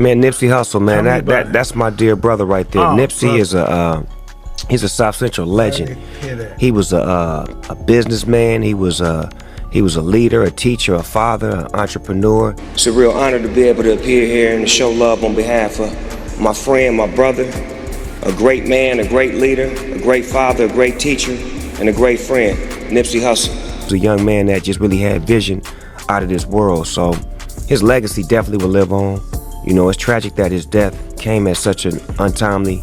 Man, Nipsey Hussle, man, that's my dear brother right there. Nipsey is he's a South Central legend. He was a businessman. He was a leader, a teacher, a father, an entrepreneur. It's a real honor to be able to appear here and show love on behalf of my friend, my brother, a great man, a great leader, a great father, a great teacher, and a great friend, Nipsey Hussle. He was a young man that just really had vision out of this world, so his legacy definitely will live on. You know, it's tragic that his death came at such an untimely,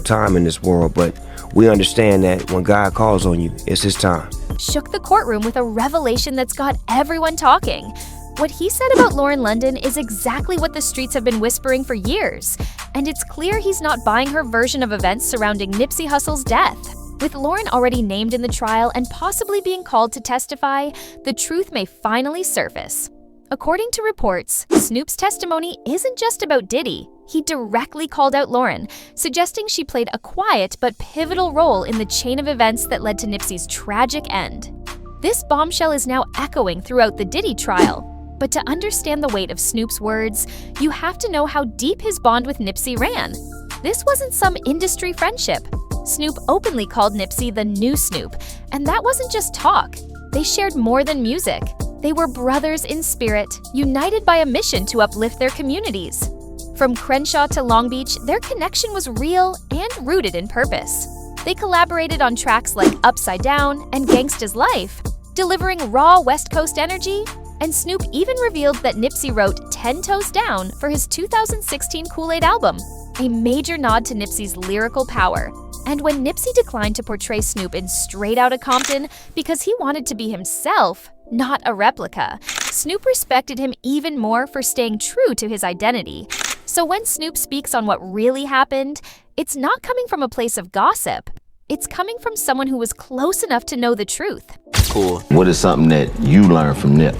time in this world, but we understand that when God calls on you, it's his time. Shook the courtroom with a revelation that's got everyone talking. What he said about Lauren London is exactly what the streets have been whispering for years, and it's clear he's not buying her version of events surrounding Nipsey Hussle's death. With Lauren already named in the trial and possibly being called to testify, the truth may finally surface. According to reports, Snoop's testimony isn't just about Diddy. He directly called out Lauren, suggesting she played a quiet but pivotal role in the chain of events that led to Nipsey's tragic end. This bombshell is now echoing throughout the Diddy trial. But to understand the weight of Snoop's words, you have to know how deep his bond with Nipsey ran. This wasn't some industry friendship. Snoop openly called Nipsey the new Snoop, and that wasn't just talk. They shared more than music. They were brothers in spirit, united by a mission to uplift their communities. From Crenshaw to Long Beach, their connection was real and rooted in purpose. They collaborated on tracks like Upside Down and Gangsta's Life, delivering raw West Coast energy, and Snoop even revealed that Nipsey wrote 10 Toes Down for his 2016 Kool-Aid album, a major nod to Nipsey's lyrical power. And when Nipsey declined to portray Snoop in Straight Outta Compton because he wanted to be himself, not a replica, Snoop respected him even more for staying true to his identity. So when Snoop speaks on what really happened, it's not coming from a place of gossip. It's coming from someone who was close enough to know the truth. Cool. What is something that you learned from Nip?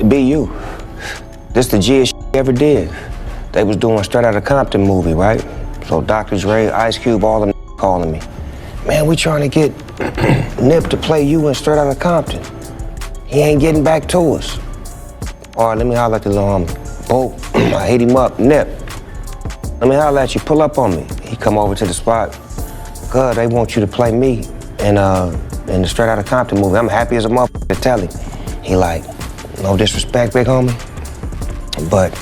Be you. This the G'est shit he ever did. They was doing Straight Outta Compton movie, right? So Dr. Dre, Ice Cube, all them calling me. Man, we trying to get Nip to play you in Straight Outta Compton. He ain't getting back to us. All right, let me holler at the little homie. Boom, I hit him up, Nip. Let me holler at you, pull up on me. He come over to the spot. God, they want you to play me in the Straight Outta Compton movie. I'm happy as a motherfucker to tell him. He like, no disrespect, big homie, but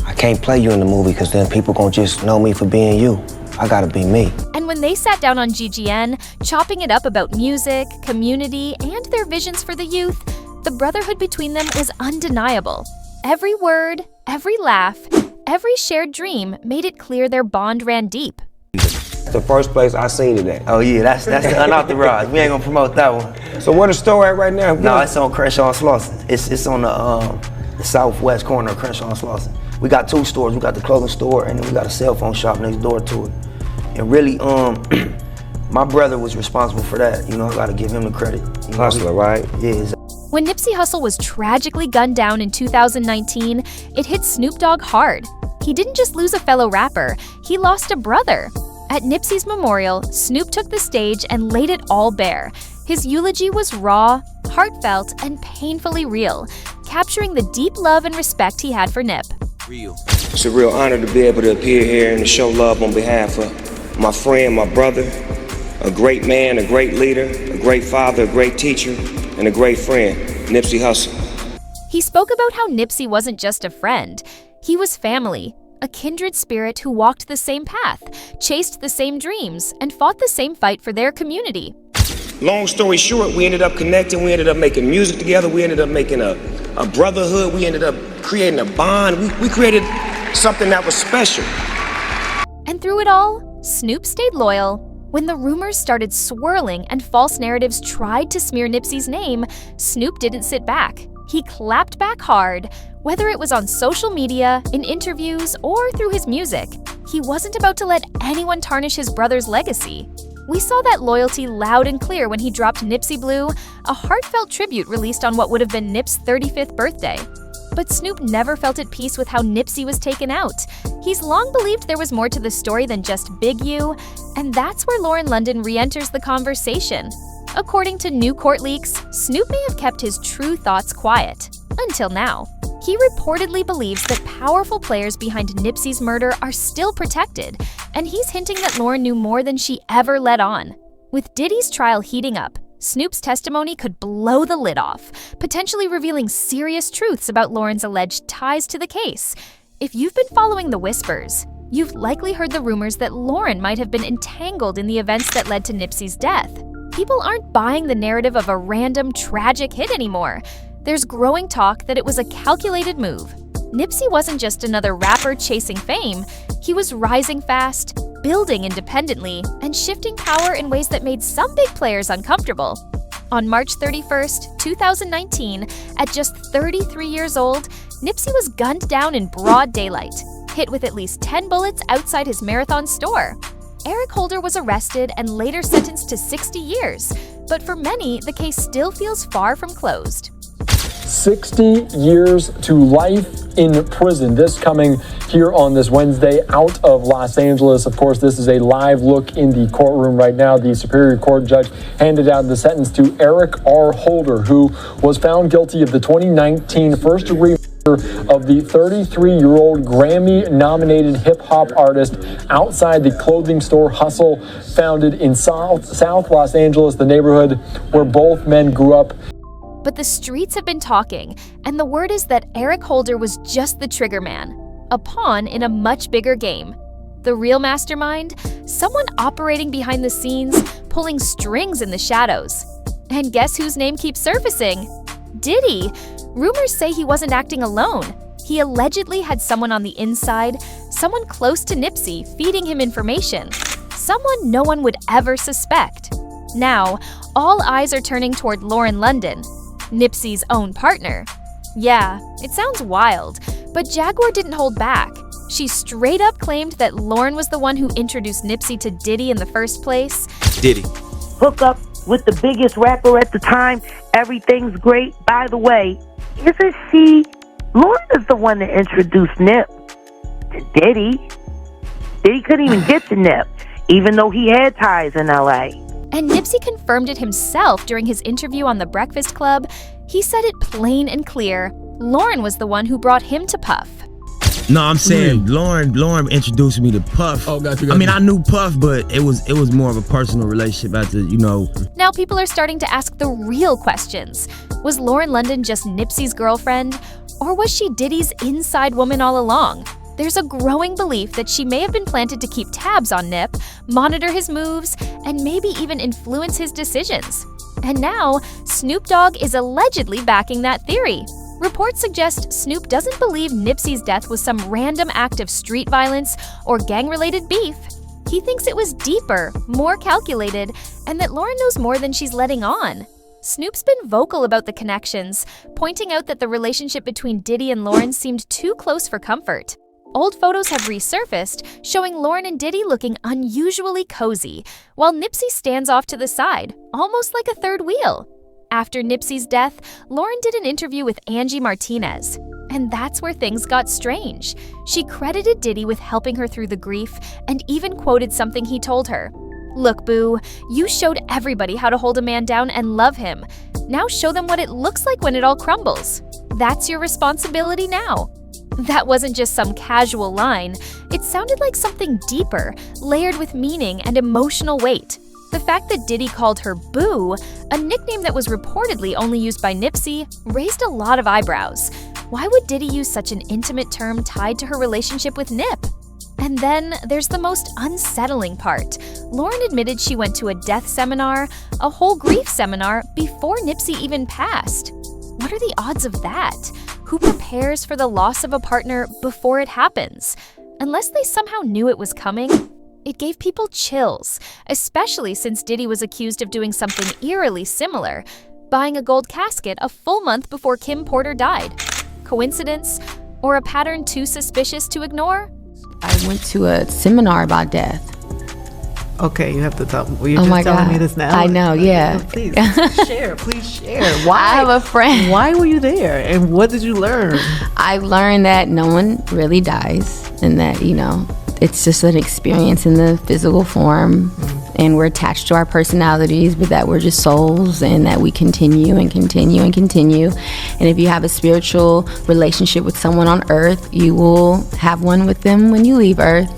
I can't play you in the movie because then people gonna just know me for being you. I gotta be me. And when they sat down on GGN, chopping it up about music, community, and their visions for the youth, the brotherhood between them was undeniable. Every word, every laugh, every shared dream made it clear their bond ran deep. The first place I seen it at. Oh yeah, that's the unauthorized. We ain't gonna promote that one. So where the store at right now? No, it's on Crenshaw and Slauson. It's on the southwest corner of Crenshaw and Slauson. We got two stores. We got the clothing store and then we got a cell phone shop next door to it. And really, my brother was responsible for that. I gotta give him the credit. Hustler, right? Yeah, exactly. When Nipsey Hussle was tragically gunned down in 2019, it hit Snoop Dogg hard. He didn't just lose a fellow rapper, he lost a brother. At Nipsey's memorial, Snoop took the stage and laid it all bare. His eulogy was raw, heartfelt, and painfully real, capturing the deep love and respect he had for Nip. It's a real honor to be able to appear here and to show love on behalf of my friend, my brother, a great man, a great leader, a great father, a great teacher, and a great friend, Nipsey Hussle. He spoke about how Nipsey wasn't just a friend, he was family. A kindred spirit who walked the same path, chased the same dreams, and fought the same fight for their community. Long story short, we ended up connecting, we ended up making music together, we ended up making a brotherhood, we ended up creating a bond, we created something that was special. And through it all, Snoop stayed loyal. When the rumors started swirling and false narratives tried to smear Nipsey's name, Snoop didn't sit back. He clapped back hard. Whether it was on social media, in interviews, or through his music, he wasn't about to let anyone tarnish his brother's legacy. We saw that loyalty loud and clear when he dropped Nipsey Blue, a heartfelt tribute released on what would have been Nip's 35th birthday. But Snoop never felt at peace with how Nipsey was taken out. He's long believed there was more to the story than just Big U, and that's where Lauren London re-enters the conversation. According to new court leaks, Snoop may have kept his true thoughts quiet. Until now. He reportedly believes that powerful players behind Nipsey's murder are still protected, and he's hinting that Lauren knew more than she ever let on. With Diddy's trial heating up, Snoop's testimony could blow the lid off, potentially revealing serious truths about Lauren's alleged ties to the case. If you've been following the whispers, you've likely heard the rumors that Lauren might have been entangled in the events that led to Nipsey's death. People aren't buying the narrative of a random, tragic hit anymore. There's growing talk that it was a calculated move. Nipsey wasn't just another rapper chasing fame. He was rising fast, building independently, and shifting power in ways that made some big players uncomfortable. On March 31st, 2019, at just 33 years old, Nipsey was gunned down in broad daylight, hit with at least 10 bullets outside his Marathon store. Eric Holder was arrested and later sentenced to 60 years, but for many, the case still feels far from closed. 60 years to life in prison. This coming here on this Wednesday out of Los Angeles. Of course, this is a live look in the courtroom right now. The Superior Court judge handed out the sentence to Eric R. Holder, who was found guilty of the 2019 first-degree murder of the 33-year-old Grammy-nominated hip-hop artist outside the clothing store Hustle, founded in South Los Angeles, the neighborhood where both men grew up. But the streets have been talking, and the word is that Eric Holder was just the trigger man, a pawn in a much bigger game. The real mastermind? Someone operating behind the scenes, pulling strings in the shadows. And guess whose name keeps surfacing? Diddy. Rumors say he wasn't acting alone. He allegedly had someone on the inside, someone close to Nipsey, feeding him information. Someone no one would ever suspect. Now, all eyes are turning toward Lauren London, Nipsey's own partner. Yeah, it sounds wild, but Jaguar didn't hold back. She straight up claimed that Lauren was the one who introduced Nipsey to Diddy in the first place. Diddy. Hook up with the biggest rapper at the time. Everything's great. By the way, isn't she? Lauren is the one that introduced Nip to Diddy. Diddy couldn't even get to Nip, even though he had ties in L.A. And Nipsey confirmed it himself during his interview on The Breakfast Club. He said it plain and clear. Lauren was the one who brought him to Puff. No, I'm saying Lauren introduced me to Puff. Oh, got you. I mean, I knew Puff, but it was more of a personal relationship after, Now people are starting to ask the real questions. Was Lauren London just Nipsey's girlfriend? Or was she Diddy's inside woman all along? There's a growing belief that she may have been planted to keep tabs on Nip, monitor his moves, and maybe even influence his decisions. And now, Snoop Dogg is allegedly backing that theory. Reports suggest Snoop doesn't believe Nipsey's death was some random act of street violence or gang-related beef. He thinks it was deeper, more calculated, and that Lauren knows more than she's letting on. Snoop's been vocal about the connections, pointing out that the relationship between Diddy and Lauren seemed too close for comfort. Old photos have resurfaced, showing Lauren and Diddy looking unusually cozy, while Nipsey stands off to the side, almost like a third wheel. After Nipsey's death, Lauren did an interview with Angie Martinez, and that's where things got strange. She credited Diddy with helping her through the grief and even quoted something he told her. "Look, boo, you showed everybody how to hold a man down and love him. Now show them what it looks like when it all crumbles. That's your responsibility now." That wasn't just some casual line. It sounded like something deeper, layered with meaning and emotional weight. The fact that Diddy called her Boo, a nickname that was reportedly only used by Nipsey, raised a lot of eyebrows. Why would Diddy use such an intimate term tied to her relationship with Nip? And then there's the most unsettling part. Lauren admitted she went to a death seminar, a whole grief seminar, before Nipsey even passed. What are the odds of that? Who prepares for the loss of a partner before it happens? Unless they somehow knew it was coming. It gave people chills, especially since Diddy was accused of doing something eerily similar, buying a gold casket a full month before Kim Porter died. Coincidence? Or a pattern too suspicious to ignore? I went to a seminar about death. Okay, you have to tell. Well, you're Oh my just telling God. me this now. I know, yeah. Please share. Please share. Why? I have a friend. Why were you there, and what did you learn? I learned that no one really dies, and that, it's just an experience in the physical form and we're attached to our personalities, but that we're just souls and that we continue and continue and continue. And if you have a spiritual relationship with someone on earth, you will have one with them when you leave earth.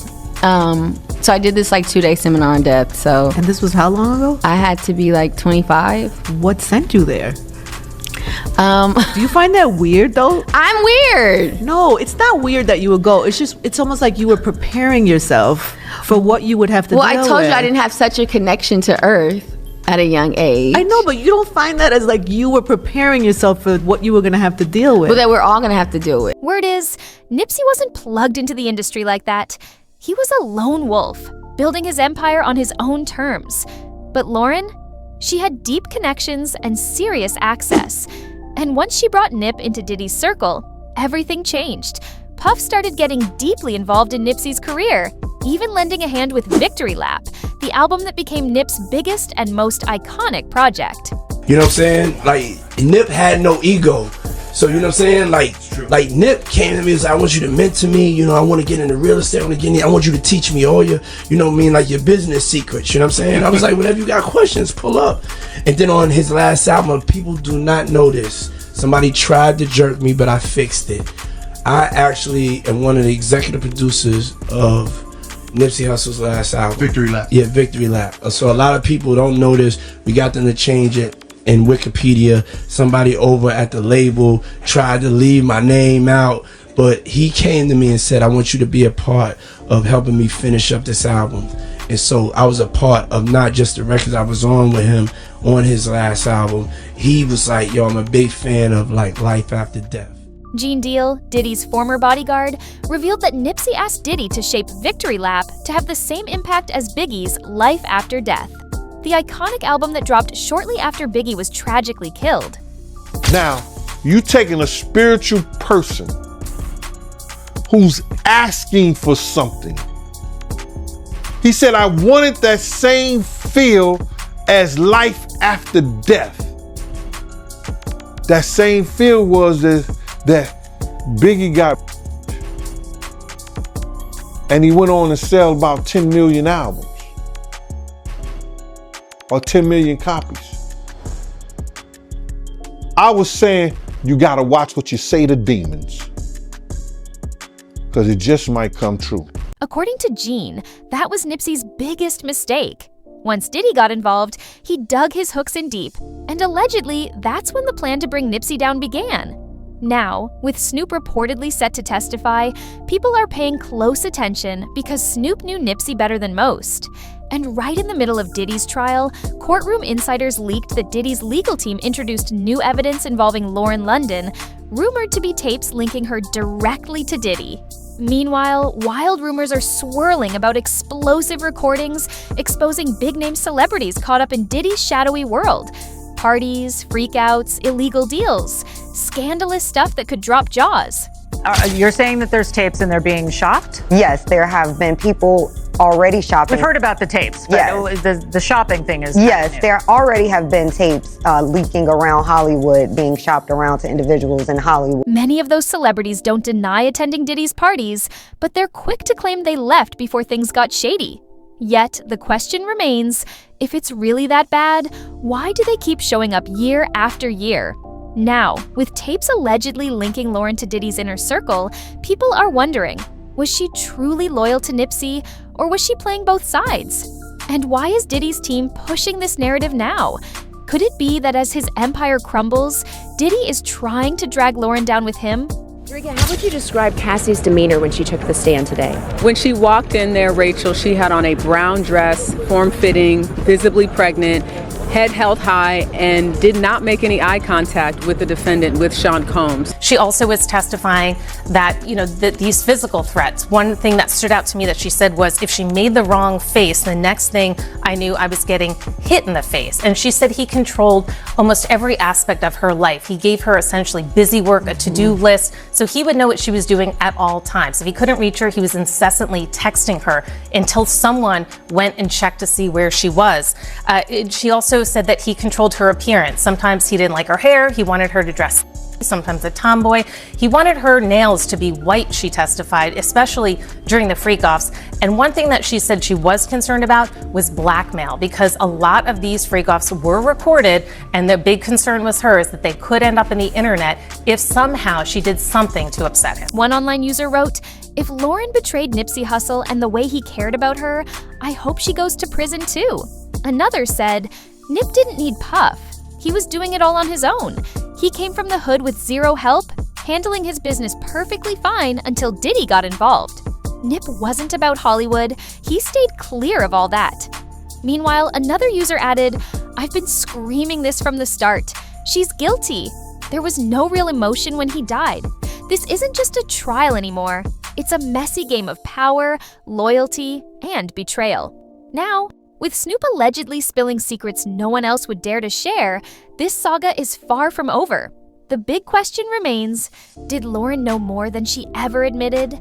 So I did this like 2-day seminar on death. So And this was how long ago? I had to be like 25. What sent you there? Do you find that weird though? I'm weird. No, it's not weird that you would go. It's almost like you were preparing yourself for what you would have to Well, deal I told with. you I didn't have such a connection to earth at a young age. I know, but you don't find that as like you were preparing yourself for what you were going to have to deal with. But that we're all gonna have to deal with. Word is, Nipsey wasn't plugged into the industry like that. He was a lone wolf, building his empire on his own terms. But Lauren, she had deep connections and serious access. And once she brought Nip into Diddy's circle, everything changed. Puff started getting deeply involved in Nipsey's career, even lending a hand with Victory Lap, the album that became Nip's biggest and most iconic project. You know what I'm saying? Like, Nip had no ego. So, you know what I'm saying? Like Nip came to me and said, I want you to mentor me. You know, I want to get into real estate. I want you to teach me all your, you know what I mean, like your business secrets. You know what I'm saying? I was like, whenever you got questions, pull up. And then on his last album, people do not know this. Somebody tried to jerk me, but I fixed it. I actually am one of the executive producers of Nipsey Hussle's last album. Victory Lap. Yeah, Victory Lap. So a lot of people don't know this. We got them to change it in Wikipedia. Somebody over at the label tried to leave my name out, but he came to me and said, I want you to be a part of helping me finish up this album. And so I was a part of not just the records I was on with him on his last album. He was like, yo, I'm a big fan of like Life After Death. Gene Deal, Diddy's former bodyguard, revealed that Nipsey asked Diddy to shape Victory Lap to have the same impact as Biggie's Life After Death, the iconic album that dropped shortly after Biggie was tragically killed. Now, you taking a spiritual person who's asking for something. He said, I wanted that same feel as Life After Death. That same feel was that Biggie got, and he went on to sell about 10 million albums or 10 million copies. I was saying, you gotta watch what you say to demons, because it just might come true. According to Gene, that was Nipsey's biggest mistake. Once Diddy got involved, he dug his hooks in deep, and allegedly, that's when the plan to bring Nipsey down began. Now, with Snoop reportedly set to testify, people are paying close attention because Snoop knew Nipsey better than most. And right in the middle of Diddy's trial, courtroom insiders leaked that Diddy's legal team introduced new evidence involving Lauren London, rumored to be tapes linking her directly to Diddy. Meanwhile, wild rumors are swirling about explosive recordings exposing big-name celebrities caught up in Diddy's shadowy world. Parties, freakouts, illegal deals, scandalous stuff that could drop jaws. You're saying that there's tapes and they're being shopped? Yes, there have been people already shopping. We've heard about the tapes, but yes. the shopping thing is yes, new. there already have been tapes leaking around Hollywood, being shopped around to individuals in Hollywood. Many of those celebrities don't deny attending Diddy's parties, but they're quick to claim they left before things got shady. Yet, the question remains, if it's really that bad, why do they keep showing up year after year? Now, with tapes allegedly linking Lauren to Diddy's inner circle, people are wondering, was she truly loyal to Nipsey, or was she playing both sides? And why is Diddy's team pushing this narrative now? Could it be that as his empire crumbles, Diddy is trying to drag Lauren down with him? Drika, how would you describe Cassie's demeanor when she took the stand today? When she walked in there, Rachel, she had on a brown dress, form-fitting, visibly pregnant, head held high, and did not make any eye contact with the defendant, with Sean Combs. She also was testifying that, these physical threats, one thing that stood out to me that she said was if she made the wrong face, the next thing I knew I was getting hit in the face. And she said he controlled almost every aspect of her life. He gave her essentially busy work, a to-do list, so he would know what she was doing at all times. If he couldn't reach her, he was incessantly texting her until someone went and checked to see where she was. She also said that he controlled her appearance. Sometimes he didn't like her hair, he wanted her to dress sometimes a tomboy. He wanted her nails to be white, she testified, especially during the freak-offs. And one thing that she said she was concerned about was blackmail, because a lot of these freak-offs were recorded, and the big concern was hers that they could end up in the internet if somehow she did something to upset him. One online user wrote, "If Lauren betrayed Nipsey Hussle and the way he cared about her, I hope she goes to prison too." Another said, "Nip didn't need Puff. He was doing it all on his own. He came from the hood with zero help, handling his business perfectly fine until Diddy got involved. Nip wasn't about Hollywood. He stayed clear of all that." Meanwhile, another user added, "I've been screaming this from the start. She's guilty. There was no real emotion when he died. This isn't just a trial anymore. It's a messy game of power, loyalty, and betrayal." Now, with Snoop allegedly spilling secrets no one else would dare to share, this saga is far from over. The big question remains, did Lauren know more than she ever admitted?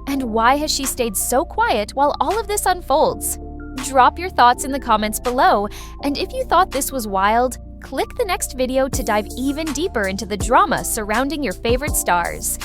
And why has she stayed so quiet while all of this unfolds? Drop your thoughts in the comments below, and if you thought this was wild, click the next video to dive even deeper into the drama surrounding your favorite stars.